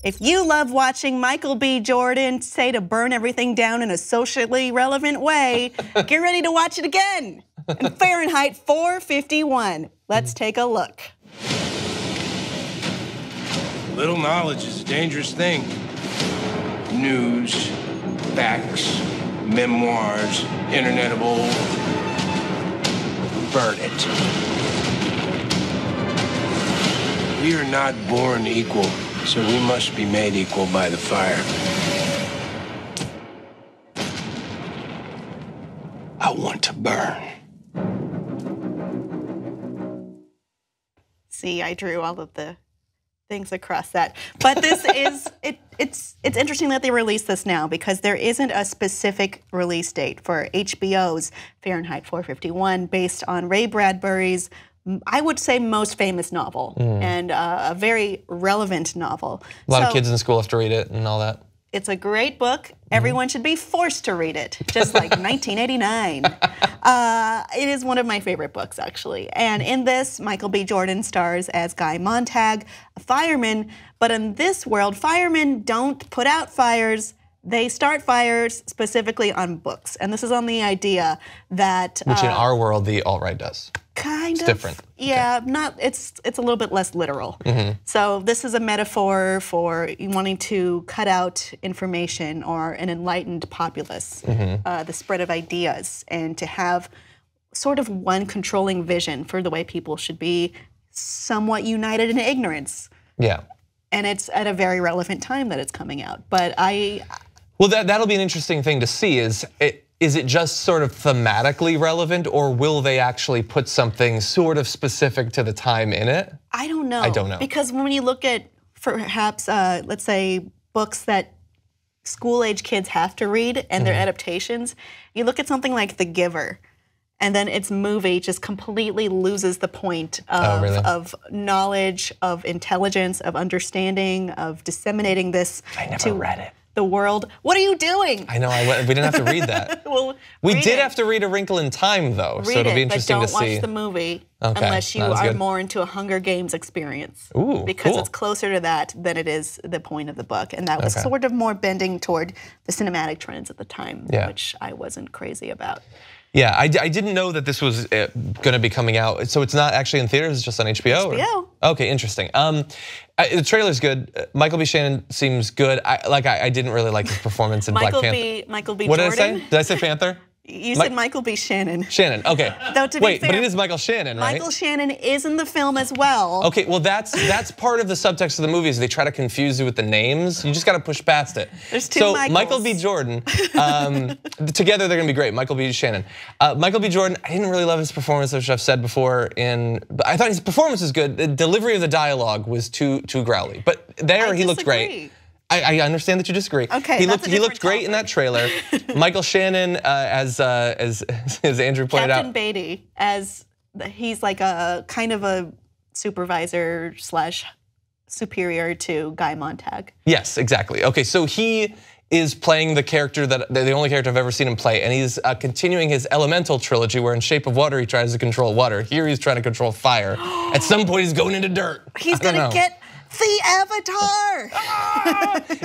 If you love watching Michael B. Jordan say to burn everything down in a socially relevant way, get ready to watch it again in Fahrenheit 451. Let's take a look. Little knowledge is a dangerous thing. News, facts, memoirs, internetable. Burn it. We are not born equal, so we must be made equal by the fire. I want to burn. See, I drew all of the things across that. But this is, it's interesting that they released this now because there isn't a specific release date for HBO's Fahrenheit 451 based on Ray Bradbury's, I would say, most famous novel and a very relevant novel. A lot of kids in school have to read it and all that. It's a great book. Everyone should be forced to read it, just like 1989. It is one of my favorite books, actually. And in this, Michael B. Jordan stars as Guy Montag, a fireman. But in this world, firemen don't put out fires. They start fires specifically on books. And this is on the idea that... Which in our world, the alt-right does. Kind it's of. Different. Yeah, okay. It's a little bit less literal. So this is a metaphor for wanting to cut out information or an enlightened populace, the spread of ideas, and to have sort of one controlling vision for the way people should be somewhat united in ignorance. Yeah. And it's at a very relevant time that it's coming out. But Well, that'll be an interesting thing to see. Is it just sort of thematically relevant, or will they actually put something sort of specific to the time in it? I don't know. I don't know. Because when you look at perhaps, let's say, books that school-age kids have to read and their adaptations, you look at something like The Giver, and then its movie just completely loses the point of, of knowledge, of intelligence, of understanding, of disseminating this to read it. The world. What are you doing? I know, we didn't have to read that. Well, we did have to read A Wrinkle in Time, though, so it'll be interesting to see. But don't watch the movie unless you are more into a Hunger Games experience. Ooh, because it's closer to that than it is the point of the book. And that was sort of more bending toward the cinematic trends at the time, which I wasn't crazy about. Yeah, I didn't know that this was going to be coming out. So it's not actually in theaters, it's just on HBO? HBO. Okay, interesting. The trailer's good. Michael B. Shannon seems good. I didn't really like his performance in Black Panther. Michael B. What Jordan. did I say? Did I say Panther? You said Michael B. Shannon. Shannon, okay. Though, to be Wait, fair, but it is Michael Shannon, right? Michael Shannon is in the film as well. Okay, well that's part of the subtext of the movie is they try to confuse you with the names. You just got to push past it. There's two So Michaels. Michael B. Jordan, together they're gonna be great. Michael B. Shannon. Michael B. Jordan, I didn't really love his performance, which I've said before. But I thought his performance was good. The delivery of the dialogue was too growly. But there he looked great. I understand that you disagree. Okay, he looked great in that trailer. Michael Shannon, as Andrew pointed out, Captain Beatty, as he's like a kind of a supervisor / superior to Guy Montag. Yes, exactly. Okay, so he is playing the character the only character I've ever seen him play, and he's continuing his Elemental trilogy, where in Shape of Water he tries to control water. Here he's trying to control fire. At some point he's going into dirt. He's gonna get the Avatar!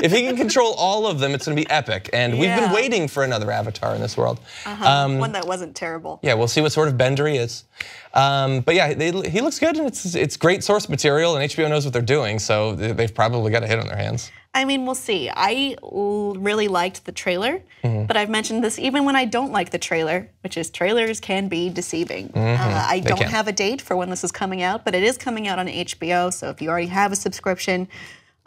If he can control all of them, it's gonna be epic. And we've been waiting for another Avatar in this world. One that wasn't terrible. Yeah, we'll see what sort of bender he is. But yeah, he looks good, and it's great source material, and HBO knows what they're doing, so they've probably got a hit on their hands. I mean, we'll see. I really liked the trailer, but I've mentioned this even when I don't like the trailer, which is trailers can be deceiving. I don't have a date for when this is coming out, but it is coming out on HBO, so if you already have a subscription,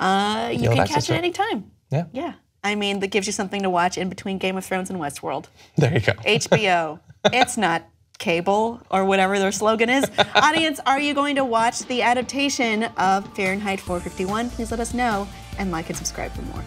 you can catch it anytime. Yeah. I mean, that gives you something to watch in between Game of Thrones and Westworld. There you go. HBO. It's not cable or whatever their slogan is. Audience, are you going to watch the adaptation of Fahrenheit 451? Please let us know and like and subscribe for more.